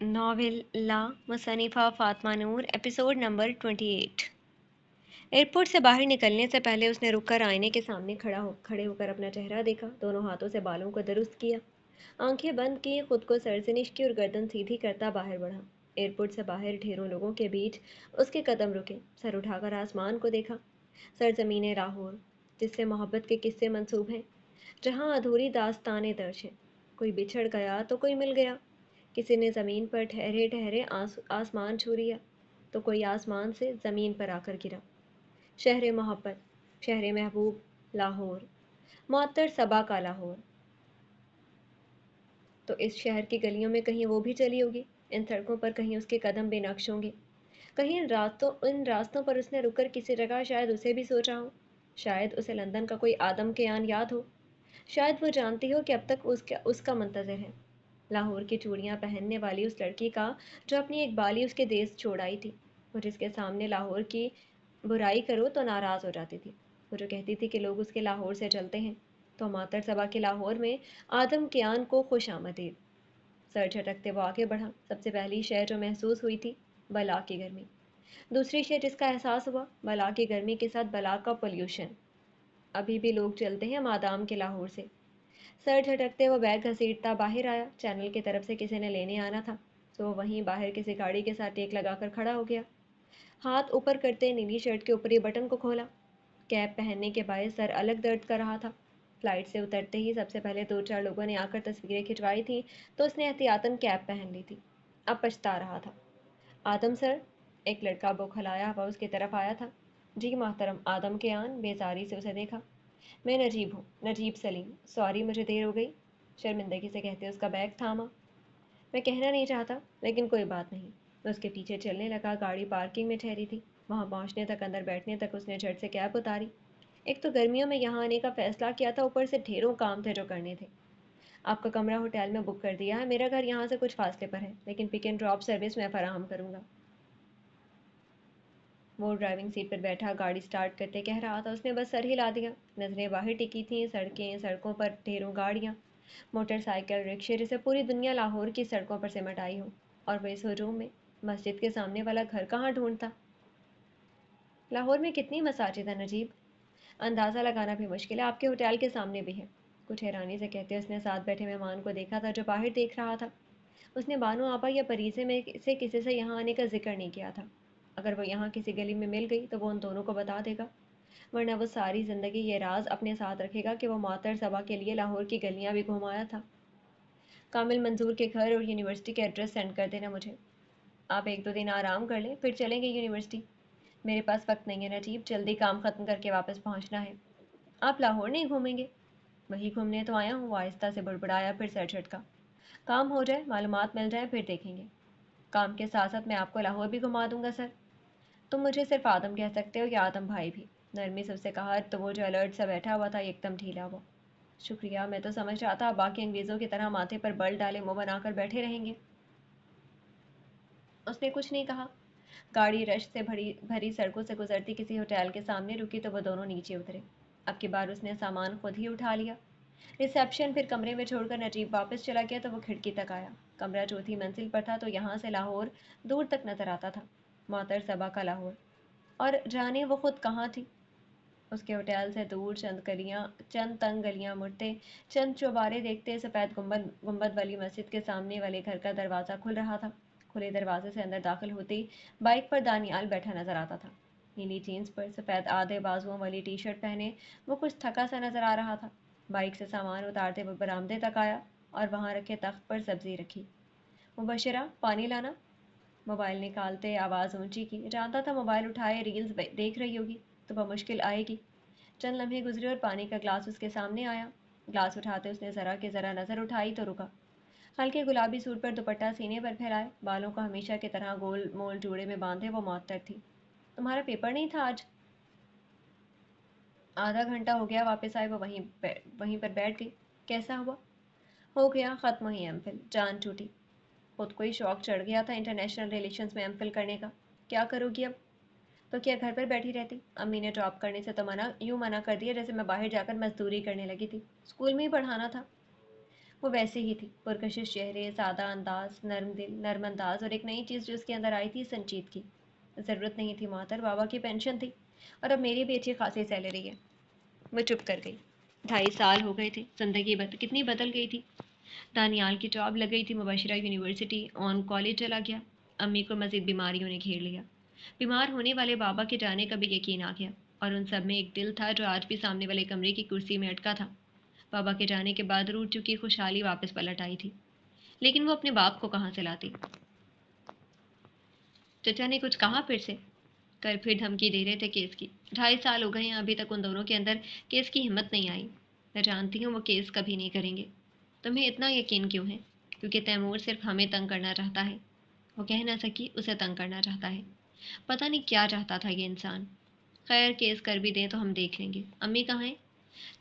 Novel لا مصنفہ فاطمہ نور episode number 28۔ Airport سے باہر نکلنے سے پہلے اس نے رک کر آئینے کے سامنے کھڑے ہو کر اپنا چہرہ دیکھا، دونوں ہاتھوں سے بالوں کو درست کیا، آنکھیں بند کی، خود کو سرزنش کی اور گردن سیدھی کرتا باہر بڑھا۔ ایئرپورٹ سے باہر ڈھیروں لوگوں کے بیچ اس کے قدم رکے، سر اٹھا کر آسمان کو دیکھا۔ سرزمین لاہور، جس سے محبت کے قصے منسوب ہیں، جہاں ادھوری داستانیں درج ہیں۔ کوئی بچھڑ گیا تو کوئی مل گیا، کسی نے زمین پر ٹھہرے ٹھہرے آسمان چھو لیا تو کوئی آسمان سے زمین پر آ کر گرا۔ شہر محبت، شہر محبوب لاہور، معطر صبا کا لاہور۔ تو اس شہر کی گلیوں میں کہیں وہ بھی چلی ہوگی، ان سڑکوں پر کہیں اس کے قدم بے نقش ہوں گے، کہیں ان راستوں پر اس نے رک کر کسی جگہ شاید اسے بھی سوچا ہو، شاید اسے لندن کا کوئی آدم کے آن یاد ہو، شاید وہ جانتی ہو کہ اب تک اس کا منتظر ہے، لاہور کی چوڑیاں پہننے والی اس لڑکی کا جو اپنی ایک بالی اس کے دیس چھوڑ آئی تھی، اور جس کے سامنے لاہور کی برائی کرو تو ناراض ہو جاتی تھی، وہ جو کہتی تھی کہ لوگ اس کے لاہور سے چلتے ہیں، تو معطر صبا کے لاہور میں آدم کیان کو خوش آمدید۔ سر جھٹکتے وہ آگے بڑھا۔ سب سے پہلی شے جو محسوس ہوئی تھی، بلا کی گرمی۔ دوسری شے جس کا احساس ہوا، بلا کی گرمی کے ساتھ بلا کا پولیوشن۔ ابھی بھی لوگ چلتے ہیں مادام کے لاہور سے۔ سر جھٹکتے وہ بیگ گھسیٹتا باہر آیا، چینل کی طرف سے کسی نے لینے آنا تھا، تو وہ وہیں باہر کسی گاڑی کے ساتھ ٹیک لگا کر کھڑا ہو گیا۔ ہاتھ اوپر کرتے نیلی شرٹ کے اوپری بٹن کو کھولا۔ کیپ پہننے کے باعث سر الگ درد کر رہا تھا۔ فلائٹ سے اترتے ہی سب سے پہلے 2-4 لوگوں نے آ کر تصویریں کھنچوائی تھیں تو اس نے احتیاطاً کیپ پہن لی تھی۔ اب پچھتا رہا تھا۔ آدم سر، ایک لڑکا بوکھلایا ہوا اس کی طرف آیا تھا۔ جی محترم آدم کے آن بیزاری سے اسے دیکھا۔ میں نجیب ہوں، نجیب سلیم، سوری مجھے دیر ہو گئی، شرمندگی سے کہتے اس کا بیگ تھاما۔ میں کہنا نہیں چاہتا لیکن کوئی بات نہیں۔ میں اس کے پیچھے چلنے لگا، گاڑی پارکنگ میں ٹھہری تھی، وہاں پہنچنے تک، اندر بیٹھنے تک اس نے جھٹ سے کیپ اتاری۔ ایک تو گرمیوں میں یہاں آنے کا فیصلہ کیا تھا، اوپر سے ڈھیروں کام تھے جو کرنے تھے۔ آپ کا کمرہ ہوٹل میں بک کر دیا ہے، میرا گھر یہاں سے کچھ فاصلے پر ہے لیکن پک اینڈ ڈراپ سروس میں فراہم کروں گا۔ وہ ڈرائیونگ سیٹ پر بیٹھا گاڑی سٹارٹ کرتے کہہ رہا تھا، اس نے بس سر ہلا دیا۔ نظریں باہر ٹکی تھیں، سڑکوں پر ڈھیروں گاڑیاں، موٹر سائیکل، رکشے، جیسے پوری دنیا لاہور کی سڑکوں پر سمٹ آئی ہو، اور وہ اس ہجوم میں مسجد کے سامنے والا گھر کہاں ڈھونڈتا؟ لاہور میں کتنی مساجد ہیں نجیب؟ اندازہ لگانا بھی مشکل ہے، آپ کے ہوٹل کے سامنے بھی ہے۔ کچھ حیرانی سے کہتے اس نے ساتھ بیٹھے مہمان کو دیکھا تھا جو باہر دیکھ رہا تھا۔ اس نے بانو آپا یا پریزے میں سے کسی سے یہاں آنے کا ذکر نہیں کیا تھا۔ اگر وہ یہاں کسی گلی میں مل گئی تو وہ ان دونوں کو بتا دے گا، ورنہ وہ ساری زندگی یہ راز اپنے ساتھ رکھے گا کہ وہ معطر صبا کے لیے لاہور کی گلیاں بھی گھمایا تھا۔ کامل منظور کے گھر اور یونیورسٹی کے ایڈریس سینڈ کر دینا مجھے۔ آپ 1-2 دن آرام کر لیں پھر چلیں گے یونیورسٹی۔ میرے پاس وقت نہیں ہے نجیب، جلدی کام ختم کر کے واپس پہنچنا ہے۔ آپ لاہور نہیں گھومیں گے؟ وہی گھومنے تو آیا ہوں، وہ آہستہ سے بڑبڑایا، پھر سر جھٹکا۔ کام ہو جائے، معلومات مل جائے، پھر دیکھیں گے۔ کام کے ساتھ ساتھ میں آپ کو لاہور بھی گھما دوں گا سر۔ تم مجھے صرف آدم کہہ سکتے ہو یا آدم بھائی بھی، نرمی سے اس سے کہا تو وہ جو الرٹ سا بیٹھا ہوا تھا ایک دم ڈھیلا ہوا۔ شکریہ، میں تو سمجھ رہا تھا آپ باقی انگریزوں کی طرح ماتھے پر بل ڈالے منہ بنا کر بیٹھے رہیں گے۔ اس نے کچھ نہیں کہا۔ گاڑی رش سے بھری سڑکوں سے گزرتی کسی ہوٹل کے سامنے رکی تو وہ دونوں نیچے اترے۔ اب کی بار اس نے سامان خود ہی اٹھا لیا۔ ریسیپشن پھر کمرے میں چھوڑ کر نجیب واپس چلا گیا تو وہ کھڑکی تک آیا۔ کمرہ 4تھی منزل پر تھا تو یہاں سے لاہور دور تک نظر آتا تھا، معطر صبا کا لاہور، اور جانے وہ خود کہاں تھی۔ اس کے ہوٹل سے دور چند تنگ گلیاں مڑتے، چند چوبارے دیکھتے، سفید گنبد والی مسجد کے سامنے والے گھر کا دروازہ کھل رہا تھا۔ کھلے دروازے سے اندر داخل ہوتے ہی بائک پر دانیال بیٹھا نظر آتا تھا۔ نیلی جینس پر سفید آدھے بازوؤں والی ٹی شرٹ پہنے وہ کچھ تھکا سا نظر آ رہا تھا۔ بائک سے سامان اتارتے وہ برآمدے تک آیا اور وہاں رکھے تخت پر سبزی رکھی۔ مبشرہ، پانی لانا؟ موبائل نکالتے آواز اونچی کی، جانتا تھا موبائل اٹھائے ریلز دیکھ رہی ہوگی تو وہ مشکل آئے گی۔ چند لمحے گزرے اور پانی کا گلاس اس کے سامنے آیا۔ گلاس اٹھاتے اس نے ذرا نظر اٹھائی تو رکا۔ ہلکے گلابی سوٹ پر دوپٹہ سینے پر پھیلائے، بالوں کو ہمیشہ کی طرح گول مول جوڑے میں باندھے وہ معطر تھی۔ تمہارا پیپر نہیں تھا آج؟ آدھا گھنٹہ ہو گیا واپس آئے وہ وہیں پر بیٹھ گئی۔ کیسا ہوا؟ ہو گیا، ختم ہوئی ایم فل، جان ٹوٹی۔ خود کو ہی شوق چڑھ گیا تھا انٹرنیشنل ریلیشنز میں ایم فل کرنے کا۔ کیا کرو گی اب؟ تو کیا گھر پر بیٹھی رہتی؟ امی نے ڈراپ کرنے سے تو منع کر دیا جیسے میں باہر جا کر مزدوری کرنے لگی تھی، اسکول میں ہی پڑھانا تھا۔ वो वैसे ही थी, पुरकशिश चेहरे, सादा अंदाज, नर्म दिल, नर्म अंदाज, और एक नई चीज़ जो उसके अंदर आई थी, संजीद की। ज़रूरत नहीं थी मातर, बाबा की पेंशन थी, और अब मेरी भी अच्छी खासी सैलरी है। वो चुप कर गई। 2.5 साल हो गए थे, जिंदगी कितनी बदल गई थी। दानियाल की जॉब लग गई थी, मुबशरा यूनिवर्सिटी ऑन कॉलेज चला गया, अम्मी को मज़ीद बीमारियों ने घेर लिया। बीमार होने वाले बाबा के जाने का भी यकीन आ गया, और उन सब में एक दिल था जो आज भी सामने वाले कमरे की कुर्सी में अटका था। बाबा के जाने के बाद रूठ चुकी खुशहाली वापस पलट आई थी, लेकिन वो अपने बाप को कहाँ से लाती। चचा ने कुछ कहा फिर से? कल फिर धमकी दे रहे थे केस की। 2.5 साल हो गए हैं, अभी तक उन दोनों के अंदर केस की हिम्मत नहीं आई। मैं जानती हूँ वो केस कभी नहीं करेंगे। तुम्हें इतना यकीन क्यों है? क्योंकि तैमूर सिर्फ हमें तंग करना चाहता है। वो कह ना सकी, उसे तंग करना चाहता है। पता नहीं क्या चाहता था ये इंसान। खैर, केस कर भी दें तो हम देख लेंगे। अम्मी कहाँ हैं?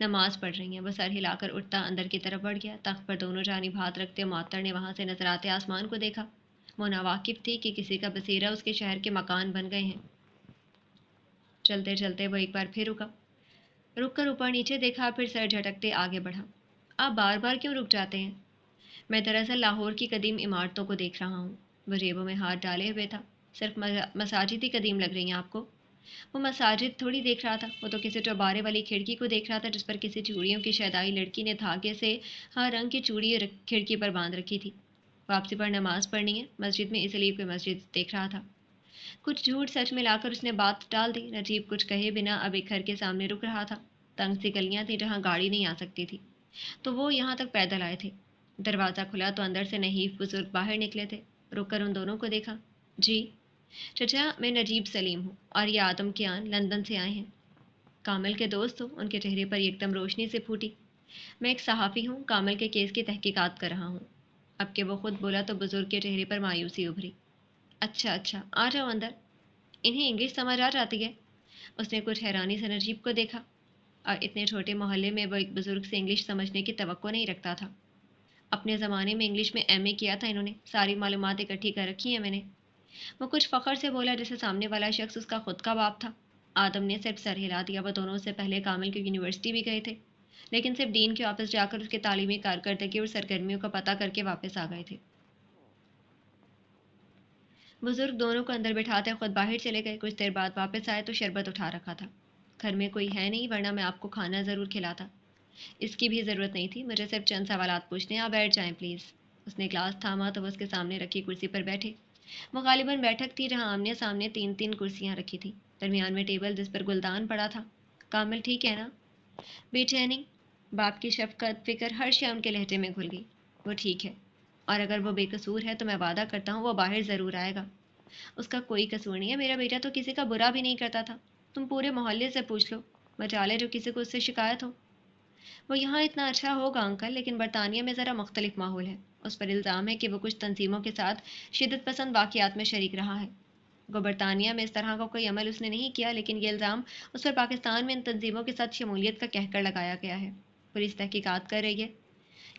नमाज पढ़ रही हैं। वो सर हिलाकर उठता अंदर की तरफ बढ़ गया। तख्त पर दोनों जानिब हाथ रखते मुअत्तर ने वहां से नजर आते आसमान को देखा। वो नावाकिफ थी कि किसी का बसेरा उसके शहर के मकान बन गए हैं। चलते चलते वो एक बार फिर रुका, रुक कर ऊपर नीचे देखा, फिर सर झटकते आगे बढ़ा। आप बार बार क्यों रुक जाते हैं? मैं दरअसल लाहौर की कदीम इमारतों को देख रहा हूँ। वो जेबों में हाथ डाले हुए था। सिर्फ मसाजिद ही कदीम लग रही हैं आपको? वो मसाजिद थोड़ी देख रहा था, वो तो किसी चौबारे वाली खिड़की को देख रहा था जिस पर किसी चूड़ियों की शैदाई लड़की ने धागे से हर रंग की चूड़ी खिड़की पर बांध रखी थी। वापसी पर नमाज पढ़नी है मस्जिद में, इसलिए कोई मस्जिद देख रहा था। कुछ झूठ सच मिलाकर उसने बात टाल दी। नजीब कुछ कहे बिना अब एक घर के सामने रुक रहा था। तंग सी गलियां थी जहां गाड़ी नहीं आ सकती थी, तो वो यहाँ तक पैदल आए थे। दरवाज़ा खुला तो अंदर से नहीफ बुजुर्ग बाहर निकले थे। रुककर उन दोनों को देखा। जी चचा, मैं नजीब सलीम हूँ, और ये आदम के आन लंदन से आए हैं। कामिल के दोस्त हो? उनके चेहरे पर एकदम रोशनी से फूटी। मैं एक सहाफ़ी हूँ, कामिल के केस की तहकीकात कर रहा हूँ। अब के वो खुद बोला तो बुजुर्ग के चेहरे पर मायूसी उभरी। अच्छा अच्छा, आ जाओ अंदर। इन्हें इंग्लिश समझ आ जाती है? उसने कुछ हैरानी से नजीब को देखा, और इतने छोटे मोहल्ले में वो एक बुजुर्ग से इंग्लिश समझने की तवक्को नहीं रखता था। अपने ज़माने में इंग्लिश में एमए किया था इन्होंने, सारी मालूमात इकट्ठी कर रखी हैं मैंने। वो कुछ फ़ख्र से बोला जैसे सामने वाला शख्स उसका खुद का बाप था। आदम ने सिर्फ सर हिला दिया। वो दोनों से पहले कामिल की यूनिवर्सिटी भी गए थे, लेकिन सिर्फ डीन के ऑफिस जाकर उसके तालीमी कारकर्दगी और सरगर्मियों का पता करके वापस आ गए थे। बुजुर्ग दोनों को अंदर बिठाते खुद बाहर चले गए। कुछ देर बाद वापस आए तो शरबत उठा रखा था। घर में कोई है नहीं, वरना मैं आपको खाना ज़रूर खिलाता। इसकी भी ज़रूरत नहीं थी, मुझे सिर्फ चंद सवालात पूछने हैं। आप बैठ जाएं प्लीज़। उसने ग्लास थामा तो वो उसके सामने रखी कुर्सी पर बैठे। वो गालिबन बैठक थी जहाँ आमने सामने तीन तीन कुर्सियाँ रखी थी, दरमियान में टेबल जिस पर गुलदान पड़ा था। कामिल ठीक है ना? बेचैनी, बाप की शफकत, फिक्र, हर शय उनके लहजे में घुल गई। वो ठीक है, और अगर वो बेकसूर है तो मैं वादा करता हूँ वो बाहर ज़रूर आएगा। उसका कोई कसूर नहीं है, मेरा बेटा तो किसी का बुरा भी नहीं करता था। तुम पूरे मोहल्ले से पूछ लो, मजाले जो किसी को उससे शिकायत हो। वो यहाँ इतना अच्छा होगा अंकल, लेकिन बरतानिया में ज़रा मुख्तलिफ माहौल है। उस पर इल्ज़ाम है कि वो कुछ तंजीमों के साथ शिदत पसंद वाक़यात में शरीक रहा है। वो बरतानिया में इस तरह का कोई अमल उसने नहीं किया, लेकिन ये इल्ज़ाम उस पर पाकिस्तान में इन तंजीमों के साथ शमूलियत का कहकर लगाया गया है। पुलिस तहकीकात कर रही है।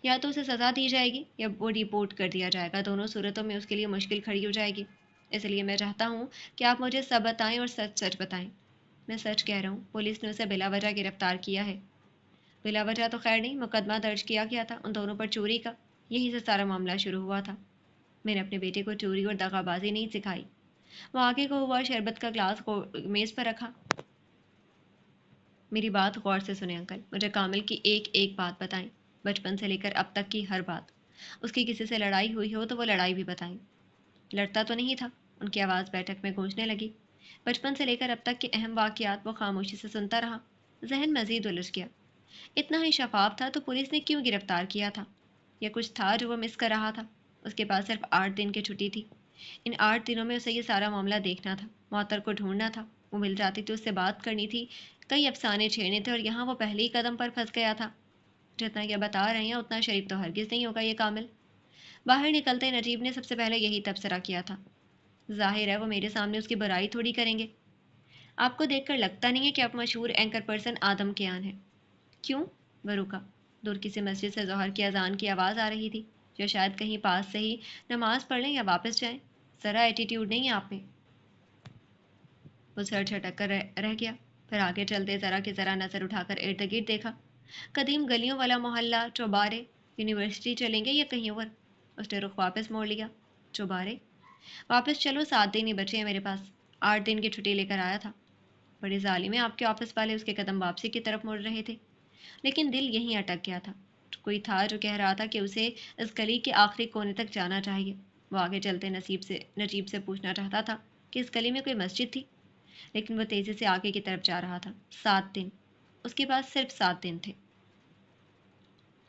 या तो उसे सज़ा दी जाएगी या वो डिपोर्ट कर दिया जाएगा। दोनों सूरतों में उसके लिए मुश्किल खड़ी हो जाएगी। इसलिए मैं चाहता हूँ कि आप मुझे सब बताएं और सच सच बताएं। मैं सच कह रहा हूँ, पुलिस ने उसे बिला वजह गिरफ्तार किया है। बिला वजह तो खैर नहीं, मुकदमा दर्ज किया गया था उन दोनों पर चोरी का। यहीं से सारा मामला शुरू हुआ था। मैंने अपने बेटे को चोरी और दगाबाजी नहीं सिखाई। वो आगे को हुआ, शरबत का ग्लास मेज़ पर रखा। मेरी बात गौर से सुने अंकल, मुझे कामिल की एक एक बात बताएं, बचपन से लेकर अब तक की हर बात। उसकी किसी से लड़ाई हुई हो तो वो लड़ाई भी बताएं। लड़ता तो नहीं था? उनकी आवाज़ बैठक में गूंजने लगी। बचपन से लेकर अब तक के अहम वाक़यात वो खामोशी से सुनता रहा। जहन मजीद उलझ गया। इतना ही शफाफ था तो पुलिस ने क्यों गिरफ्तार किया था? या कुछ था जो वो मिस कर रहा था? उसके पास सिर्फ 8 दिन की छुट्टी थी। इन 8 दिनों में उसे ये सारा मामला देखना था, मुअत्तर को ढूंढना था। वो मिल जाती तो उससे बात करनी थी। कई अफसाने छेड़ने थे और यहाँ वो पहले ही कदम पर फंस गया था। जितना ये बता रहे हैं उतना शरीफ तो हरगिज़ नहीं होगा ये कामिल। बाहर निकलते नजीब ने सबसे पहले यही तबसरा किया था। जाहिर है वो मेरे सामने उसकी बुराई थोड़ी करेंगे। आपको देखकर लगता नहीं है कि आप मशहूर एंकर पर्सन आदम के आन हैं। क्यों? वह रुका। दूर किसी मस्जिद से ज़ोहर की अजान की आवाज़ आ रही थी, या शायद कहीं पास से ही नमाज पढ़ लें या वापस जाएं। ज़रा एटीट्यूड नहीं है आप में। वो सर झटक कर रह गया। फिर आगे चलते ज़रा कि ज़रा नज़र उठाकर इर्द गिर्द देखा। कदीम गलियों वाला मोहल्ला, चौबारे, यूनिवर्सिटी चलेंगे या कहीं और? उसने रुख वापस मोड़ लिया। चुबारे, वापस चलो, 7 दिन ही बचे हैं मेरे पास। 8 दिन की छुट्टी लेकर आया था। बड़े जालिम हैं आपके ऑफिस वाले। उसके कदम वापसी की तरफ मुड़ रहे थे, लेकिन दिल यहीं अटक गया था। कोई था जो कह रहा था कि उसे इस गली के आखिरी कोने तक जाना चाहिए। वो आगे चलते नजीब से पूछना चाहता था कि इस गली में कोई मस्जिद थी, लेकिन वो तेज़ी से आगे की तरफ जा रहा था। 7 दिन, उसके पास सिर्फ 7 दिन थे।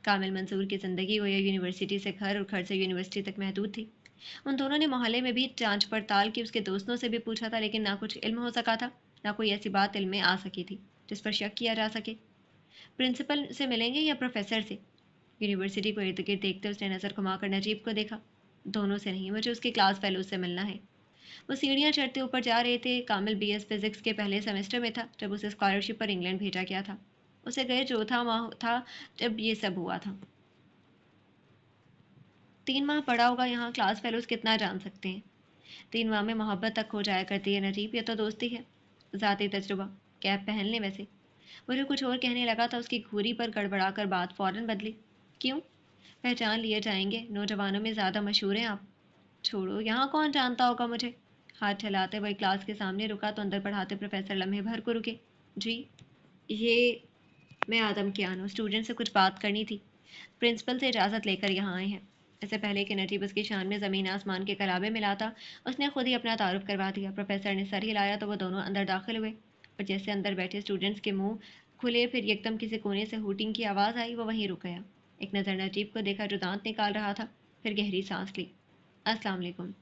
कामिल मंसूर की ज़िंदगी वो यूनिवर्सिटी से घर और घर से यूनिवर्सिटी तक महदूद थी। उन दोनों ने मोहल्ले में भी जांच पड़ताल की, उसके दोस्तों से भी पूछा था, लेकिन ना कुछ इल्म हो सका था, ना कोई ऐसी बात इल्म में आ सकी थी जिस पर शक किया जा सके। प्रिंसिपल से मिलेंगे या प्रोफेसर से? यूनिवर्सिटी को इर्द गिर्द देखते उसने नज़र घुमाकर नजीब को देखा। दोनों से नहीं, मुझे उसके क्लास फेलो से मिलना है। वो सीढ़ियाँ चढ़ते ऊपर जा रहे थे। कामिल BS फिजिक्स के पहले सेमेस्टर में था जब उसे स्कॉलरशिप पर इंग्लैंड भेजा गया था। उसे गए चौथा माह था जब ये सब हुआ था। 3 माह पढ़ा होगा यहाँ। क्लास फेलोज कितना जान सकते हैं? 3 माह में मोहब्बत तक हो जाया करती है नजीब, ये तो दोस्ती है, ज़ाती तजुर्बा। कैप पहन लें वैसे। वो जो कुछ और कहने लगा था, उसकी घूरी पर गड़बड़ा कर बात फ़ौरन बदली। क्यों? पहचान लिए जाएंगे, नौजवानों में ज़्यादा मशहूर हैं आप। छोड़ो, यहाँ कौन जानता होगा मुझे। हाथ चलाते वही क्लास के सामने रुका तो अंदर पढ़ाते प्रोफेसर लम्हे भर को रुके। जी, ये मैं आदम कियानो, स्टूडेंट से कुछ बात करनी थी। प्रिंसिपल से इजाज़त लेकर यहाँ आए हैं। इससे पहले कि नजीब उसकी शान में ज़मीन आसमान के कलाबे मिलाता, उसने खुद ही अपना तारुफ करवा दिया। प्रोफेसर ने सर हिलाया तो वो दोनों अंदर दाखिल हुए, और जैसे अंदर बैठे स्टूडेंट्स के मुंह खुले, फिर एकदम किसी कोने से हूटिंग की आवाज़ आई, वो वहीं रुक गया। एक नज़र नजीब को देखा जो दांत निकाल रहा था, फिर गहरी सांस ली। अस्सलाम वालेकुम।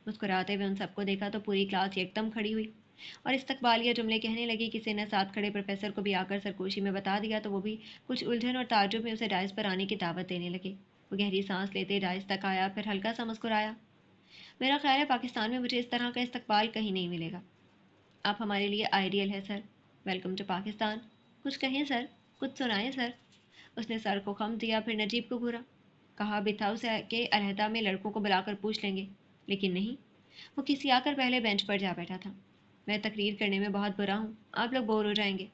मुस्कुराते हुए उन सबको देखा तो पूरी क्लास एकदम खड़ी हुई और इस्तकबालिया जुमले कहने लगी। किसी ने साथ खड़े प्रोफेसर को भी आकर सरगोशी में बता दिया तो वो भी कुछ उलझन और ताज्जुब में उसे डाइस पर आने की दावत देने लगे। वो गहरी सांस लेते डाइस तक आया, फिर हल्का सा मुस्कुराया। मेरा ख्याल है पाकिस्तान में मुझे इस तरह का इस्तकबाल कहीं नहीं मिलेगा। आप हमारे लिए आइडियल है सर। Welcome to Pakistan. कुछ कहें सर, कुछ सुनाएं सर। उसने सर को खम दिया, फिर नजीब को घूरा। कहा भी था उसे कि अलहदा में लड़कों को बुलाकर पूछ लेंगे, लेकिन नहीं, वो किसी आकर पहले बेंच पर जा बैठा था। मैं तकरीर करने में बहुत बुरा हूँ, आप लोग बोर हो जाएंगे।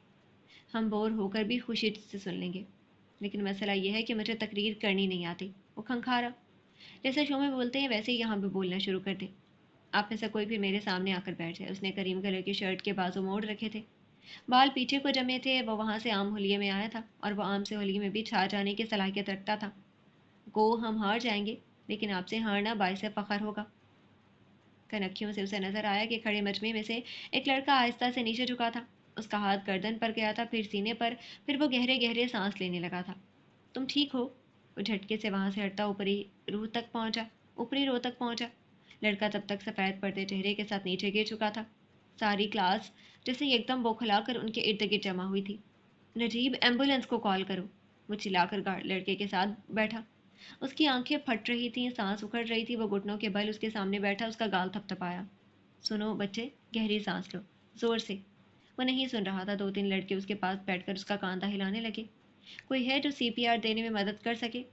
हम बोर होकर भी खुशी से सुन लेंगे, लेकिन मसला यह है कि मुझे तकरीर करनी नहीं आती। वो खंखारा। जैसे शो में बोलते हैं वैसे ही यहाँ भी बोलना शुरू कर दे। आप में से कोई भी मेरे सामने आकर बैठ जाए। उसने करीम कलर की शर्ट के बाजू मोड़ रखे थे, बाल पीछे को जमे थे। वो वहाँ से आम होलिये में आया था और वो आम से होलिये में भी छा जाने की सलाहियत रखता था। गो हम हार जाएंगे, लेकिन आपसे हारना बाइस फ़ख्र होगा। कनखियों से उसे नजर आया कि खड़े मजमे में से एक लड़का आहिस्ता से नीचे झुका था। उसका हाथ गर्दन पर गया था, फिर सीने पर, फिर वो गहरे गहरे सांस लेने लगा था। तुम ठीक हो? वो झटके से वहां से हटता ऊपरी रो तक पहुंचा। लड़का तब तक सफ़ेद पर्दे चेहरे के साथ नीचे गिर चुका था। सारी क्लास जैसे एकदम बौखलाकर उनके इर्द गिर्द जमा हुई थी। नजीब, एम्बुलेंस को कॉल करो। वो चिल्लाकर लड़के के साथ बैठा। उसकी आंखें फट रही थीं, सांस उखड़ रही थी। वो घुटनों के बल उसके सामने बैठा, उसका गाल थपथपाया। सुनो बच्चे, गहरी सांस लो, जोर से। वो नहीं सुन रहा था। 2-3 लड़के उसके पास बैठकर उसका कांधा हिलाने लगे। कोई है जो CPR देने में मदद कर सके?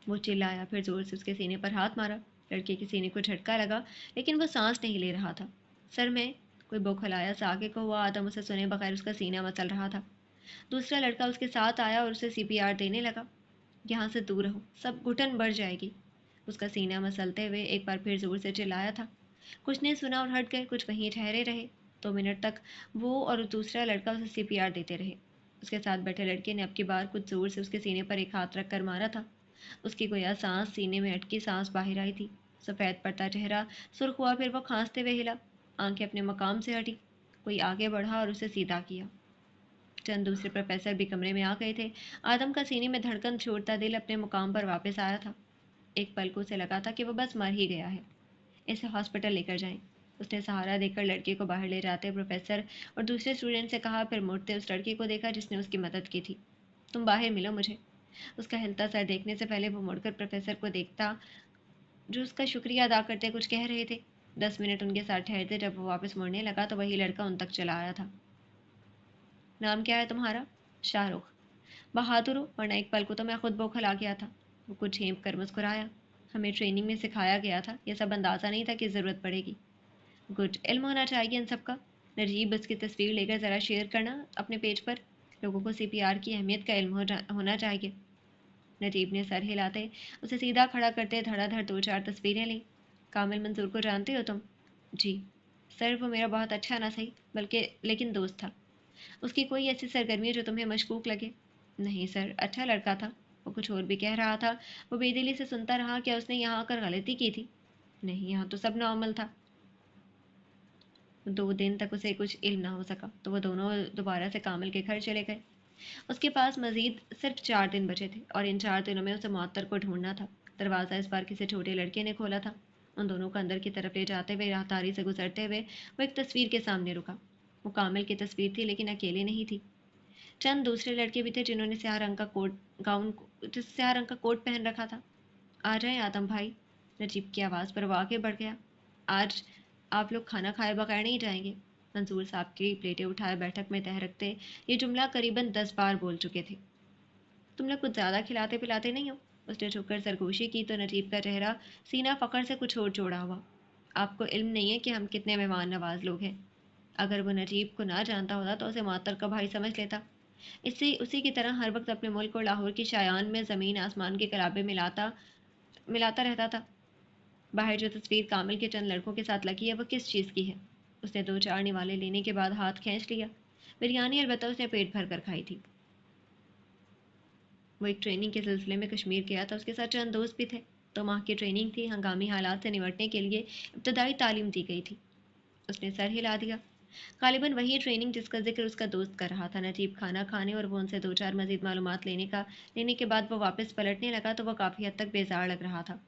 वो चिल्लाया, फिर जोर से उसके सीने पर हाथ मारा। लड़के के सीने को झटका लगा, लेकिन वो सांस नहीं ले रहा था। सर में कोई बौखलाया सा आगे को हुआ आदम उसे सुने बगैर उसका सीना मसल रहा था। दूसरा लड़का उसके साथ आया और उसे CPR देने लगा। यहाँ से दूर रहो, सब घुटन बढ़ जाएगी। उसका सीना मसलते हुए एक बार फिर जोर से चिल्लाया था। कुछ ने सुना और हट गए, कुछ वहीं ठहरे रहे। 2 मिनट तक वो और दूसरा लड़का उसे CPR देते रहे। उसके साथ बैठे लड़के ने अब की बार कुछ जोर से उसके सीने पर एक हाथ रख कर मारा था। उसकी गोया सांस, सीने में अटकी सांस बाहर आई थी। सफ़ेद पड़ता चेहरा सुर्ख हुआ, फिर वो खांसते हुए हिला। आंखें अपने मकाम से हटी। कोई आगे बढ़ा और उसे सीधा किया। चंद दूसरे प्रोफेसर भी कमरे में आ गए थे। आदम का सीने में धड़कन छोड़ता दिल अपने मुकाम पर वापस आया था। एक पल को उसे लगा था कि वो बस मर ही गया है। इसे हॉस्पिटल लेकर जाएं। उसने सहारा देकर लड़के को बाहर ले जाते प्रोफेसर और दूसरे स्टूडेंट से कहा, फिर मुड़ते उस लड़के को देखा जिसने उसकी मदद की थी। तुम बाहर मिलो मुझे। उसका हिलता सर देखने से पहले वो मुड़कर प्रोफेसर को देखता, जो उसका शुक्रिया अदा करते कुछ कह रहे थे। 10 मिनट उनके साथ ठहरते जब वो वापस मुड़ने लगा तो वही लड़का उन तक चला आया था। नाम क्या है तुम्हारा? शाहरुख। बहादुर हो, वरना एक पल को तो मैं खुद बौखला गया था। वो कुछ झेंप कर मुस्कुराया। हमें ट्रेनिंग में सिखाया गया था, यह सब अंदाज़ा नहीं था कि ज़रूरत पड़ेगी। गुड, इल्म होना चाहिए इन सब का। नजीब, उसकी तस्वीर लेकर ज़रा शेयर करना अपने पेज पर। लोगों को CPR की अहमियत का इल्म होना चाहिए। नजीब ने सर हिलाते उसे सीधा खड़ा करते धड़ाधड़ 2-4 तस्वीरें ली। कामिल मंसूर को जानते हो तुम? जी। सर वो मेरा बहुत अच्छा ना सही बल्कि लेकिन दोस्त था। उसकी कोई ऐसी सरगर्मी जो तुम्हें मशकूक लगे? नहीं सर, अच्छा लड़का था। वो कुछ और भी कह रहा था। वो बेदिली से सुनता रहा। क्या उसने यहाँ आकर गलती की थी? नहीं, यहाँ तो सब नॉर्मल था। 2 दिन तक उसे कुछ इल्म ना हो सका तो वो दोनों दोबारा से कामिल के घर चले गए। उसके पास मजीद सिर्फ 4 दिन बचे थे और इन 4 दिनों में उसे मुअत्तर को ढूंढना था। दरवाज़ा इस बार किसी छोटे लड़के ने खोला था। उन दोनों को अंदर की तरफ ले जाते हुए राहदारी से गुजरते हुए वो एक तस्वीर के सामने रुका। वो कामिल की तस्वीर थी लेकिन अकेले नहीं थी। चंद दूसरे लड़के भी थे जिन्होंने स्याह रंग का कोट पहन रखा था। आ जाएं आदम भाई। नजीब की आवाज़ पर वो आगे बढ़ गया। आज आप लोग खाना खाए बगैर नहीं जाएंगे। मंसूर साहब की प्लेटें उठाए बैठक में तह रखते ये जुमला करीबन 10 बार बोल चुके थे। तुम लोग कुछ ज़्यादा खिलाते पिलाते नहीं हो? उसने झुककर सरगोशी की तो नजीब का चेहरा सीना फ़क्र से कुछ और जोड़ा हुआ। आपको इल्म नहीं है कि हम कितने मेहमान नवाज लोग हैं। अगर वो नजीब को ना जानता होता तो उसे मुअत्तर का भाई समझ लेता। इससे उसी की तरह हर वक्त अपने मुल्क और लाहौर की शायान में ज़मीन आसमान के कलाबे मिलाता मिलाता रहता था। बाहर जो तस्वीर कामिल के चंद लड़कों के साथ लगी है वो किस चीज़ की है? उसने 2-4 निवाले लेने के बाद हाथ खींच लिया। बिरयानी अलबत्ता उसने पेट भर कर खाई थी। वो एक ट्रेनिंग के सिलसिले में कश्मीर गया था। उसके साथ चंद दोस्त भी थे। 2 माह की ट्रेनिंग थी। हंगामी हालात से निपटने के लिए इब्तदाई तालीम दी गई थी। उसने सर हिला दिया। गालिबन वही ट्रेनिंग जिसका जिक्र उसका दोस्त कर रहा था। नजीब खाना खाने और वो उनसे 2-4 मजीद मालूमात लेने के बाद वो वापस पलटने लगा तो वह काफ़ी हद तक बेजार लग रहा था।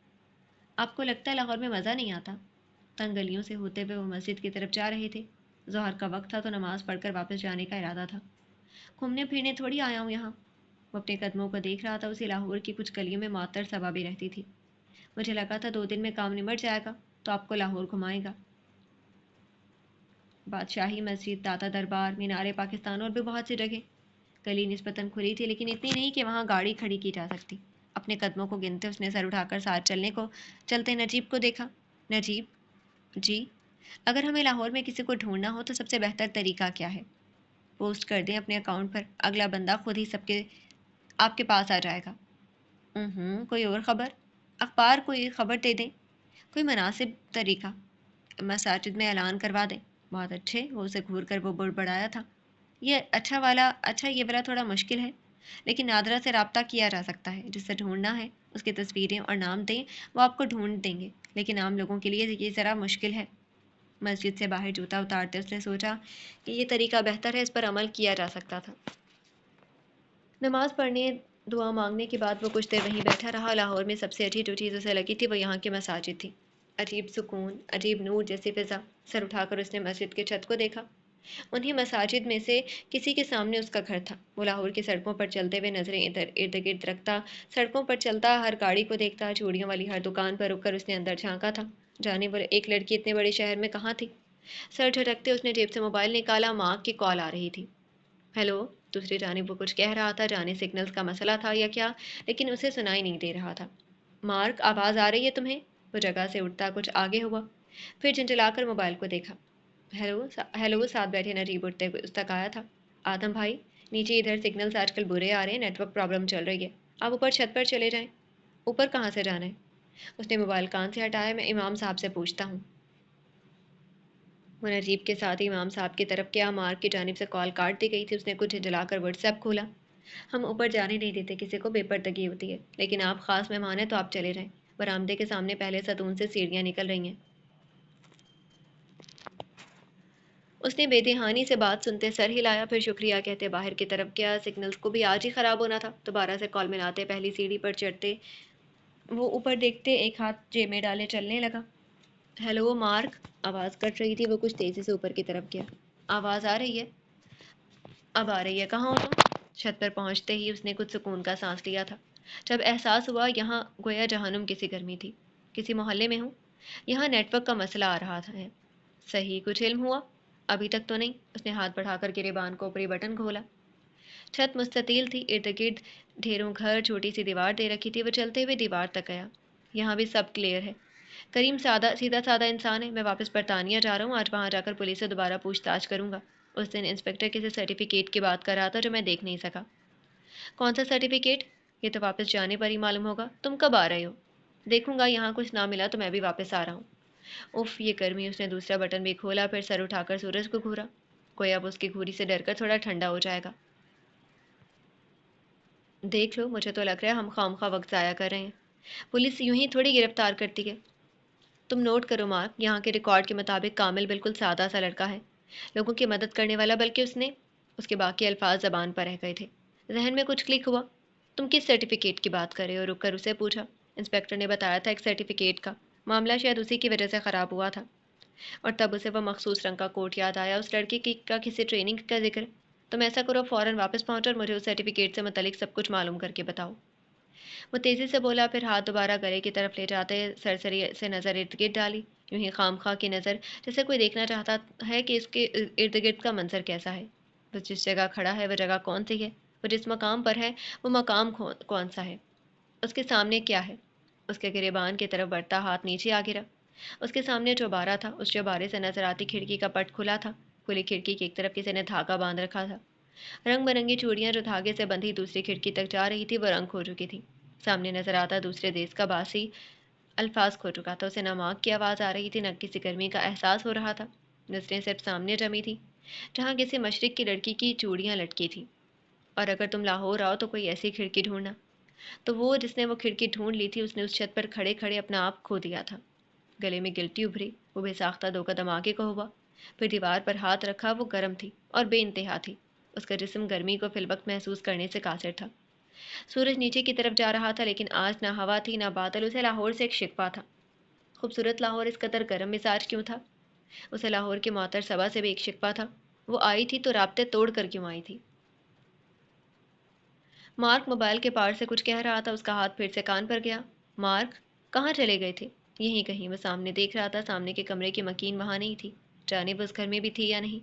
आपको लगता है लाहौर में मज़ा नहीं आता? तंग गलियों से होते हुए वो मस्जिद की तरफ जा रहे थे। ज़ोहर का वक्त था तो नमाज पढ़कर वापस जाने का इरादा था। घूमने फिरने थोड़ी आया हूँ यहाँ। वो अपने कदमों को देख रहा था। उसी लाहौर की कुछ गलियों में मुअत्तर सभा भी रहती थी। मुझे लगा था 2 दिन में काम निमट जाएगा तो आपको लाहौर घुमाएगा। बादशाही मस्जिद, दाता दरबार, मीनार पाकिस्तान और भी बहुत सी जगह। गली निस्बतन खुली थी लेकिन इतनी नहीं कि वहाँ गाड़ी खड़ी की जा सकती। अपने कदमों को गिनते उसने सर उठाकर साथ चलते नजीब को देखा। नजीब? जी। अगर हमें लाहौर में किसी को ढूंढना हो तो सबसे बेहतर तरीका क्या है? पोस्ट कर दें अपने अकाउंट पर। अगला बंदा खुद ही सबके आपके पास आ जाएगा। कोई और ख़बर? अखबार कोई ख़बर दे दें। कोई मुनासिब तरीका? मसाजिद में ऐलान करवा दें। बहुत अच्छे। वो उसे घूर कर वो बुड़बड़ाया था। ये वाला थोड़ा मुश्किल है लेकिन नादरा से रब्ता किया जा सकता है। जिससे ढूंढना है उसकी तस्वीरें और नाम दें। वो आपको ढूंढ देंगे लेकिन आम लोगों के लिए ये ज़रा मुश्किल है। मस्जिद से बाहर जूता उतारते उसने सोचा कि ये तरीका बेहतर है। इस पर अमल किया जा सकता था। नमाज पढ़ने दुआ मांगने के बाद वो कुछ देर वहीं बैठा रहा। लाहौर में सबसे अच्छी जो चीज़ उसे लगी थी वो यहाँ की मसाजिद थी। अजीब सुकून, अजीब नूर जैसी फिज़ा। सर उठाकर उसने मस्जिद के छत को देखा। उन्हीं मसाजिद में से किसी के सामने उसका घर था। वो लाहौर की सड़कों पर चलते हुए नजरें इधर इर्द गिर्द रखता, सड़कों पर चलता, हर गाड़ी को देखता, चूड़ियों वाली हर दुकान पर रुककर उसने अंदर झांका था। जाने वो एक लड़की इतने बड़े शहर में कहाँ थी? सर झटकते उसने जेब से मोबाइल निकाला। माँ की कॉल आ रही थी। हेलो। दूसरी जानिब वो कुछ कह रहा था। जाने सिग्नल्स का मसला था या क्या, लेकिन उसे सुनाई नहीं दे रहा था। मार्क, आवाज़ आ रही है तुम्हें? वो जगह से उठता कुछ आगे हुआ, फिर झंझलाकर मोबाइल को देखा। हेलो। साथ बैठे नजीब उठते हुए उस तक आया था। आदम भाई, नीचे इधर सिग्नल्स आजकल बुरे आ रहे हैं। नेटवर्क प्रॉब्लम चल रही है। आप ऊपर छत पर चले जाएं। ऊपर कहाँ से जाना है? उसने मोबाइल कान से हटाया। मैं इमाम साहब से पूछता हूँ। वो नजीब के साथ ही इमाम साहब की तरफ गया। मार्क की जानिब से कॉल काट दी गई थी। उसने कुछ जलाकर व्हाट्सएप खोला। हम ऊपर जाने नहीं देते, किसी को बेपर्दगी होती है, लेकिन आप ख़ास मेहमान हैं तो आप चले जाएं। बरामदे के सामने पहले सतून से सीढ़ियाँ निकल रही हैं। उसने बेदहानी से बात सुनते सर हिलाया, फिर शुक्रिया कहते बाहर की तरफ गया। सिग्नल्स को भी आज ही ख़राब होना था। दोबारा से कॉल मिलाते पहली सीढ़ी पर चढ़ते वो ऊपर देखते एक हाथ जेब में डाले चलने लगा। Hello mark. आवाज़ कट रही थी। वो कुछ तेज़ी से ऊपर की तरफ गया। आवाज़ आ रही है? अब आ रही है। कहाँ हो तुम? छत पर पहुंचते ही उसने कुछ सुकून का सांस लिया था जब एहसास हुआ यहाँ गोया जहन्नुम किसी गर्मी थी। किसी मोहल्ले में हूँ। यहाँ नेटवर्क का मसला आ रहा था है। सही, कुछ इल्म हुआ? अभी तक तो नहीं। उसने हाथ बढ़ाकर गिरेबान को ऊपरी बटन खोला। छत मुस्ततिल थी। इर्द गिर्द ढेरों घर, छोटी सी दीवार दे रखी थी। वो चलते हुए दीवार तक गया। यहाँ भी सब क्लियर है। करीम सीधा साधा इंसान है। मैं वापस बरतानिया जा रहा हूँ। आज वहाँ जाकर पुलिस से दोबारा पूछताछ करूंगा। उस दिन इंस्पेक्टर किसी सर्टिफिकेट की बात कर रहा था जो मैं देख नहीं सका। कौन सा सर्टिफिकेट? ये तो वापस जाने पर ही मालूम होगा। तुम कब आ रहे हो? देखूंगा, यहाँ कुछ ना मिला तो मैं भी वापस आ रहा हूँ। उफ, ये गर्मी। उसने दूसरा बटन भी खोला, फिर सर उठाकर सूरज को घूरा। कोई अब उसकी घूरी से डरकर थोड़ा ठंडा हो जाएगा। देख लो, मुझे तो लग रहा है हम खामखा वक्त ज़ाया कर रहे हैं। पुलिस यूं ही थोड़ी गिरफ्तार करती है। तुम नोट करो मार्क, यहाँ के रिकॉर्ड के मुताबिक कामिल बिल्कुल सादा सा लड़का है, लोगों की मदद करने वाला। बल्कि उसने उसके बाकी अल्फाज ज़बान पर रह गए थे। जहन में कुछ क्लिक हुआ। तुम किस सर्टिफिकेट की बात कर रहे हो? रुक कर उसे पूछा। इंस्पेक्टर ने बताया था एक सर्टिफिकेट का। मामला शायद उसी की वजह से ख़राब हुआ था। और तब उसे वह मखसूस रंग का कोट याद आया, उस लड़के की का किसी ट्रेनिंग का जिक्र। तुम ऐसा करो, फ़ौरन वापस पहुंचो और मुझे उस सर्टिफिकेट से मुतलिक सब कुछ मालूम करके बताओ। वो तेज़ी से बोला, फिर हाथ दोबारा गले की तरफ ले जाते सरसरी से नज़र इर्द गिर्द डाली। यूं ही खामखा की नज़र, जैसे कोई देखना चाहता है कि इसके इर्द गिर्द का मंजर कैसा है। वो जिस जगह खड़ा है वह जगह कौन सी है? वो जिस मकाम पर है वो मकाम कौन सा है? उसके सामने क्या है? उसके गिरेबान की तरफ बढ़ता हाथ नीचे आ गिरा। उसके सामने चौबारा था। उस चौबारे से नजर आती खिड़की का पट खुला था। खुली खिड़की की एक तरफ किसी ने धागा बांध रखा था। रंग बिरंगी चूड़ियां जो धागे से बंधी दूसरी खिड़की तक जा रही थी, वो रंग खो चुकी थी। सामने नजर आता दूसरे देश का बासी अल्फाज खो चुका था। उसे न आग की आवाज़ आ रही थी, न किसी गर्मी का एहसास हो रहा था। नजरें सिर्फ सामने जमी थी, जहाँ किसी मशरिक की लड़की की चूड़ियां लटकी थी। और अगर तुम लाहौर आओ तो कोई ऐसी खिड़की ढूंढना। तो वो जिसने वो खिड़की ढूंढ ली थी, उसने उस छत पर खड़े खड़े अपना आप खो दिया था। गले में गिल्टी उभरी। वो बेसाख्ता दो कदम आगे को हुआ, फिर दीवार पर हाथ रखा। वो गर्म थी और बेइंतहा थी। उसका जिस्म गर्मी को फिलवक्त महसूस करने से कासिर था। सूरज नीचे की तरफ जा रहा था, लेकिन आज ना हवा थी ना बादल। उसे लाहौर से एक शिकवा था। खूबसूरत लाहौर इस कदर गर्म मिजाज क्यों था? उसे लाहौर की मुअत्तर सबा से भी एक शिकवा था। वो आई थी तो राब्ते तोड़ कर क्यों आई थी? मार्क मोबाइल के पार से कुछ कह रहा था। उसका हाथ फिर से कान पर गया। मार्क, कहाँ चले गए थे? यहीं कहीं। वो सामने देख रहा था। सामने के कमरे की मकीन वहाँ नहीं थी। जाने वो उस घर में भी थी या नहीं?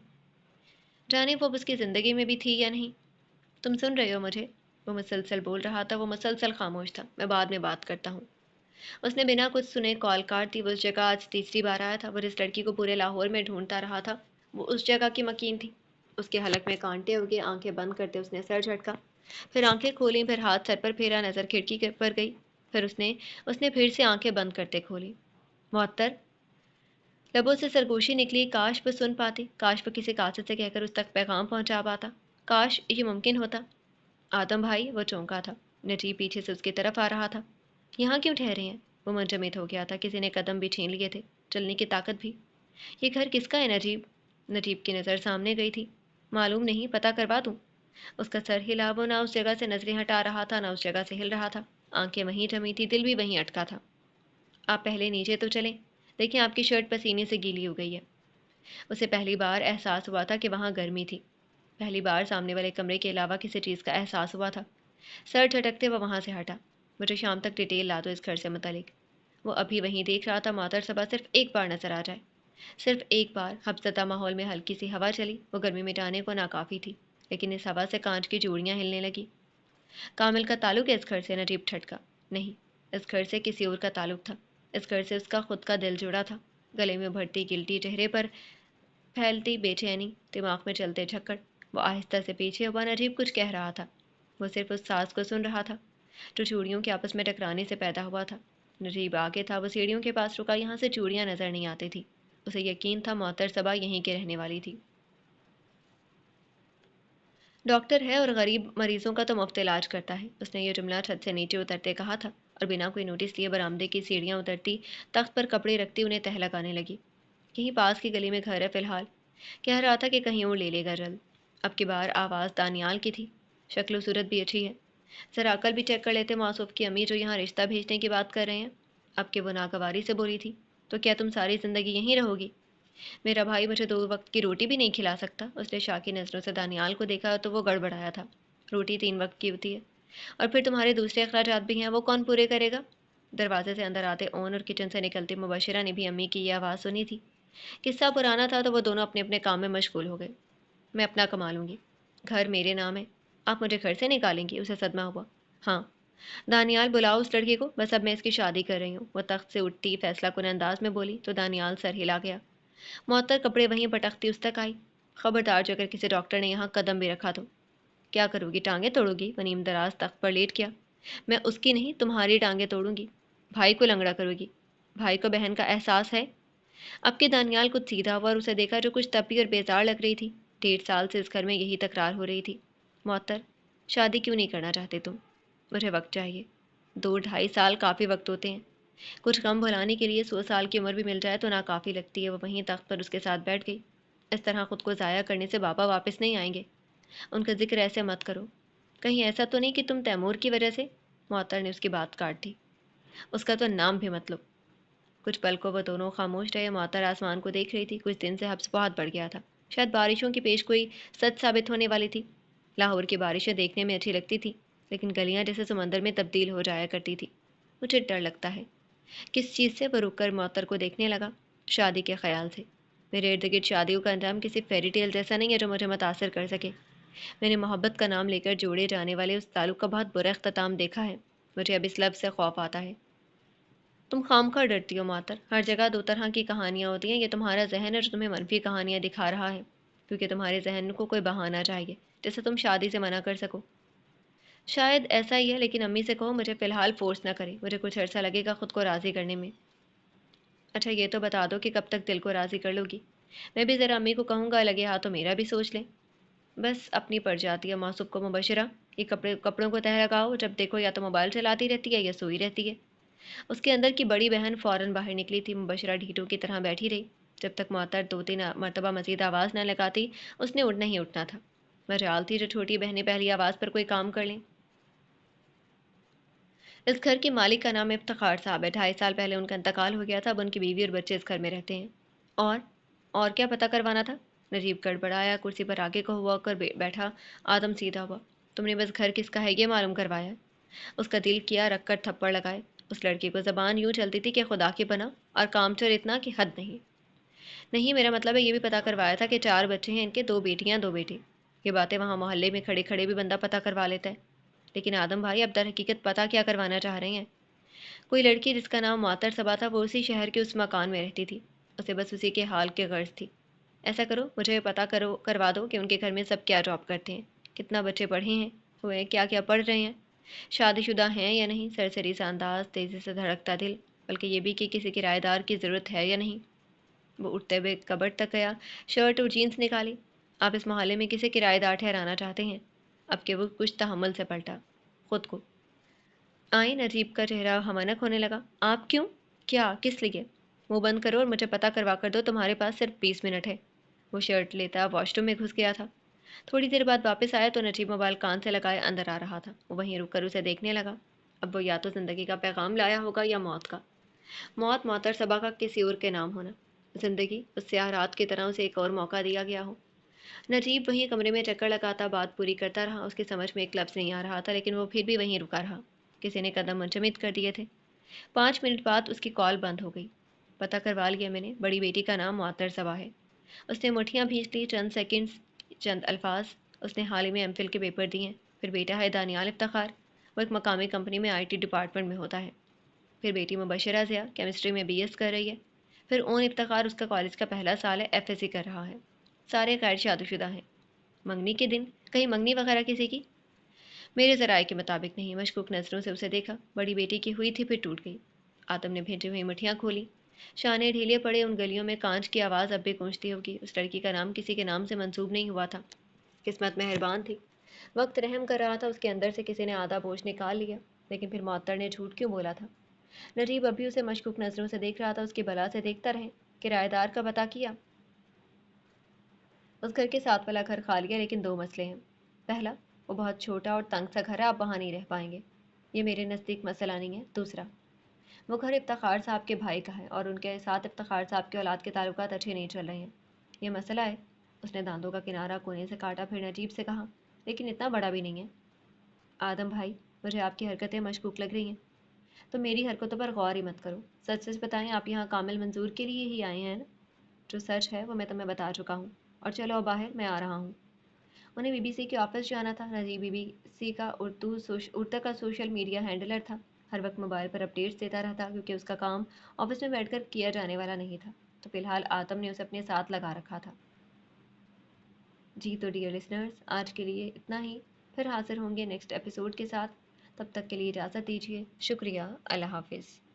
जाने वो अब उसकी ज़िंदगी में भी थी या नहीं? तुम सुन रहे हो मुझे? वो मुसलसल बोल रहा था। वो मुसलसल खामोश था। मैं बाद में बात करता हूँ। उसने बिना कुछ सुने कॉल काट दी। वो उस जगह आज तीसरी बार आया था। वो जिस लड़की को पूरे लाहौर में ढूंढता रहा था, वो उस जगह की मकीन थी। उसके हलक में कांटे उगे। आंखें बंद करते उसने सर झटका, फिर आंखें खोली, फिर हाथ सर पर फेरा। नजर खिड़की पर गई, फिर उसने उसने फिर से आंखें बंद करते खोली। मुअत्तर लबों से सरगोशी निकली। काश वो सुन पाती, काश वो किसी कासिद से कहकर उस तक पैगाम पहुंचा पाता। काश ये मुमकिन होता। आदम भाई, वो चौंका था। नजीब पीछे से उसकी तरफ आ रहा था। यहाँ क्यों ठहरे हैं? वो मुंजमद हो गया था। किसी ने कदम भी छीन लिए थे, चलने की ताकत भी। ये घर किसका है नजीब? नजीब की नज़र सामने गई थी। मालूम नहीं, पता करवा दूँ? उसका सर हिला। वो ना उस जगह से नजरें हटा रहा था, ना उस जगह से हिल रहा था। आंखें वहीं जमी थी, दिल भी वहीं अटका था। आप पहले नीचे तो चलें। देखिए, आपकी शर्ट पसीने से गीली हो गई है। उसे पहली बार एहसास हुआ था कि वहाँ गर्मी थी। पहली बार सामने वाले कमरे के अलावा किसी चीज़ का एहसास हुआ था। सर झटकते वह वहाँ से हटा। मुझे शाम तक डिटेल ला दो इस घर से मुतलिक। वो अभी वहीं देख रहा था। मातर सबा सिर्फ एक बार नजर आ जाए, सिर्फ एक बार। हफ्सता माहौल में हल्की सी हवा चली। वो गर्मी मिटाने को नाकाफ़ी थी, लेकिन इस हवा से कांच की चूड़ियाँ हिलने लगी। कामिल का ताल्लुक है इस घर से? नजीब ठटका। नहीं, इस घर से किसी और का ताल्लुक था। इस घर से उसका खुद का दिल जुड़ा था। गले में भरती गिल्टी, चेहरे पर फैलती बेचैनी, दिमाग में चलते झक्कड़। वो आहिस्ता से पीछे हुआ। नजीब कुछ कह रहा था। वो सिर्फ उस सांस को सुन रहा था जो चूड़ियों के आपस में टकराने से पैदा हुआ था। नजीब आगे था। वो सीढ़ियों के पास रुका। यहाँ से चूड़ियाँ नजर नहीं आती थी। उसे यकीन था मोहतर सबा यहीं के रहने वाली थी। डॉक्टर है और गरीब मरीजों का तो मुफ्त इलाज करता है। उसने ये जुमला छत से नीचे उतरते कहा था और बिना कोई नोटिस लिए बरामदे की सीढ़ियाँ उतरती, तख्त पर कपड़े रखती उन्हें तह लगाने लगी। यहीं पास की गली में घर है फिलहाल। कह रहा था कि कहीं और ले लेगा जल्द। अब की बार आवाज़ दानियाल की थी। शक्ल सूरत भी अच्छी है। ज़रा अकल भी चेक कर लेते मासूफ की अम्मी जो यहाँ रिश्ता भेजने की बात कर रहे हैं। अब के वो नागवारी से बोली थी, तो क्या तुम सारी ज़िंदगी यहीं रहोगी? मेरा भाई मुझे दो वक्त की रोटी भी नहीं खिला सकता। उसने शाकी नज़रों से दानियाल को देखा तो वो गड़बड़ाया था। रोटी 3 वक्त की होती है, और फिर तुम्हारे दूसरे अखराजात भी हैं, वो कौन पूरे करेगा? दरवाजे से अंदर आते ओन और किचन से निकलती मुबशिरा ने भी अम्मी की ये आवाज़ सुनी थी। किस्सा पुराना था तो वो दोनों अपने अपने काम में मशगूल हो गए। मैं अपना कमा लूँगी। घर मेरे नाम है। आप मुझे घर से निकालेंगी? उसे सदमा हुआ। हाँ। दानियाल, बुलाओ उस लड़के को। बस अब मैं इसकी शादी कर रही हूँ। वो तख्त से उठती फैसला कुन अंदाज में बोली तो दानियाल सर हिला गया। मुअत्तर कपड़े वहीं पटकती उस तक आई। खबरदार जो अगर किसी डॉक्टर ने यहाँ कदम भी रखा तो। क्या करोगी, टांगें तोड़ोगी? वनीम दराज तख्त पर लेट गया। मैं उसकी नहीं, तुम्हारी टांगें तोड़ूंगी। भाई को लंगड़ा करोगी? भाई को बहन का एहसास है? अब के दानियाल कुछ सीधा हुआ और उसे देखा जो कुछ तपी और बेजार लग रही थी। 1.5 साल से इस घर में यही तकरार हो रही थी। मोहतर, शादी क्यों नहीं करना चाहते तुम? मुझे वक्त चाहिए। 2-2.5 साल काफ़ी वक्त होते हैं। कुछ गम भुलाने के लिए 100 साल की उम्र भी मिल जाए तो नाकाफ़ी लगती है। वो वहीं तख्त पर उसके साथ बैठ गई। इस तरह खुद को ज़ाया करने से बाबा वापस नहीं आएंगे। उनका जिक्र ऐसे मत करो। कहीं ऐसा तो नहीं कि तुम तैमूर की वजह से? मोहतर ने उसकी बात काट दी। उसका तो नाम भी मत लो। कुछ पल को वो दोनों खामोश रहे। मोहतर आसमान को देख रही थी। कुछ दिन से हब्स बहुत बढ़ गया था। शायद बारिशों की पेश कोई सच साबित होने वाली थी। लाहौर की बारिशें देखने में अच्छी लगती थी, लेकिन गलियां जैसे समंदर में तब्दील हो जाया करती थी। मुझे डर लगता है। किस चीज़ से? वो रुक कर मोहतर को देखने लगा। शादी के ख्याल से। मेरे इर्द गिर्द शादियों का अंजाम किसी फेरी टेल जैसा नहीं है जो मुझे मुतासर कर सके। मैंने मोहब्बत का नाम लेकर जोड़े जाने वाले उस ताल्लुक का बहुत बुरा अख्ताम देखा है। मुझे अब इस लफ्ज़ से खौफ आता है। तुम खामखा डरती हो मातर। हर जगह दो तरह की कहानियाँ होती हैं। ये तुम्हारा जहन है जो तुम्हें मनफी कहानियाँ दिखा रहा है, क्योंकि तुम्हारे जहन को कोई बहाना चाहिए जिससे तुम शादी से मना कर सको। शायद ऐसा ही है, लेकिन अम्मी से कहो मुझे फ़िलहाल फोर्स ना करे। मुझे कुछ अर्सा लगेगा खुद को राज़ी करने में। अच्छा ये तो बता दो कि कब तक दिल को राज़ी कर लोगी? मैं भी ज़रा अम्मी को कहूँगा, लगे हाथों मेरा भी सोच लें। बस अपनी पड़ जाती है मौसूब को मुबशरा। ये कपड़ों को तह लगाओ, जब देखो या तो मोबाइल चलाती रहती है या सोई रहती है। उसके अंदर की बड़ी बहन फ़ौरन बाहर निकली थी। मुबशरा ढीठों की तरह बैठी रही। जब तक मुअत्तर 2-3 मरतबा मज़ीद आवाज़ न लगाती, उसने उठना ही उठना था। मजाल थी जो छोटी बहनें पहली आवाज़ पर कोई काम कर लें। इस घर के मालिक का नाम इफ्तिखार साहब है। 2.5 साल पहले उनका इंतकाल हो गया था। अब उनकी बीवी और बच्चे इस घर में रहते हैं। और और क्या पता करवाना था? नजीब गड़बड़ाया। कुर्सी पर आगे को हुआ कर बैठा। आदम सीधा हुआ। तुमने बस घर किसका है ये मालूम करवाया? उसका दिल किया रख कर थप्पड़ लगाए। उस लड़की को ज़बान यूँ चलती थी कि खुदा की पनाह, और कामचोर इतना कि हद नहीं। नहीं, मेरा मतलब है ये भी पता करवाया था कि 4 बच्चे हैं इनके, 2 बेटियां 2 बेटे। ये बातें वहाँ मोहल्ले में खड़े खड़े भी बंदा पता करवा लेता है। लेकिन आदम भाई, अब दर हकीकत पता क्या करवाना चाह रहे हैं? कोई लड़की जिसका नाम मातर सबा था, वो उसी शहर के उस मकान में रहती थी। उसे बस उसी के हाल की गर्ज थी। ऐसा करो, मुझे पता करो करवा दो कि उनके घर में सब क्या जॉब करते हैं, कितना बच्चे पढ़े हैं, हुए क्या क्या पढ़ रहे हैं, शादीशुदा हैं या नहीं, सरसरी सा अंदाज, तेज़ी से धड़कता दिल, बल्कि ये भी कि किसी किराएदार की ज़रूरत है या नहीं। वो उठते हुए कबर्ड तक गया। शर्ट और जीन्स निकाली। आप इस मोहल्ले में किसे किराएदार ठहराना चाहते हैं? अब के वो कुछ तहम्मुल से पलटा। खुद को आए। नजीब का चेहरा हमनक होने लगा। आप क्यों? क्या? किस लिए? मुंह बंद करो और मुझे पता करवा कर दो। तुम्हारे पास सिर्फ 20 मिनट है। वो शर्ट लेता वॉशरूम में घुस गया था। थोड़ी देर बाद वापस आया तो नजीब मोबाइल कान से लगाए अंदर आ रहा था। वो वहीं रुक कर उसे देखने लगा। अब वो या तो जिंदगी का पैगाम लाया होगा या मौत का। मौत मोहतर सबा का किसी और के नाम होना। जिंदगी उस स्याह रात की तरह उसे एक और मौका दिया गया हो। नजीब वहीं कमरे में चक्कर लगाता बात पूरी करता रहा। उसकी समझ में एक लफ्ज़ नहीं आ रहा था, लेकिन वो फिर भी वहीं रुका रहा। किसी ने कदम मुंजमद कर दिए थे। 5 मिनट बाद उसकी कॉल बंद हो गई। पता करवा लिया मैंने, बड़ी बेटी का नाम मुअत्तर सबा है। उसने मुठियाँ भींच ली। चंद सेकंड्स, चंद अल्फाज। उसने हाल ही में एमफिल के पेपर दिए हैं। फिर बेटा है दानियाल इफ्तिखार, वो एक मकामी कंपनी में आईटी डिपार्टमेंट में होता है। फिर बेटी मुबशरा ज़िया केमिस्ट्री में बीएस कर रही है। फिर ओन इफ्तिखार, उसका कॉलेज का पहला साल है, एफएससी कर रहा है। सारे गैर शादीशुदा हैं। मंगनी के दिन कहीं मंगनी वगैरह किसी की? मेरे ज़राए के मुताबिक नहीं। मशकूक नज़रों से उसे देखा। बड़ी बेटी की हुई थी, फिर टूट गई। आदम ने भेजी हुई मुठियाँ खोली। शाने ढीले पड़े। उन गलियों में कांच की आवाज़ अब भी गूंजती होगी। उस लड़की का नाम किसी के नाम से मंसूब नहीं हुआ था। किस्मत मेहरबान थी। वक्त रहम कर रहा था। उसके अंदर से किसी ने आधा बोझ निकाल लिया। लेकिन फिर मुअत्तर ने झूठ क्यों बोला था? नजीब अभी उसे मशकूक नज़रों से देख रहा था। उसकी बला से देखता रहे। किराएदार का पता किया? उस घर के साथ वाला घर खाली है, लेकिन 2 मसले हैं। पहला, वो बहुत छोटा और तंग सा घर है, आप वहाँ नहीं रह पाएंगे। ये मेरे नज़दीक मसला नहीं है। दूसरा, वो घर इफ्तिखार साहब के भाई का है और उनके साथ इफ्तिखार साहब के औलाद के ताल्लुकात अच्छे नहीं चल रहे हैं। ये मसला है। उसने दांतों का किनारा कोने से काटा, फिर नजीब से कहा, लेकिन इतना बड़ा भी नहीं है। आदम भाई, मुझे आपकी हरकतें मशकूक लग रही हैं। तो मेरी हरकतों पर गौर ही मत करो। सच सच बताएं, आप यहाँ कामिल मंजूर के लिए ही आए हैं ना? जो सच है वो मैं तुम्हें बता चुका हूँ। और चलो अब बाहर, मैं आ रहा हूँ। उन्हें बीबीसी के ऑफिस जाना था। नजीब बीबीसी का उर्दू का सोशल मीडिया हैंडलर था। हर वक्त मोबाइल पर अपडेट्स देता रहता, क्योंकि उसका काम ऑफिस में बैठकर किया जाने वाला नहीं था। तो फिलहाल आतम ने उसे अपने साथ लगा रखा था। جی تو ڈیئر لسنرز، آج کے لیے اتنا ہی، پھر حاضر ہوں گے نیکسٹ ایپیسوڈ کے ساتھ، تب تک کے لیے اجازت دیجیے، شکریہ، اللہ حافظ۔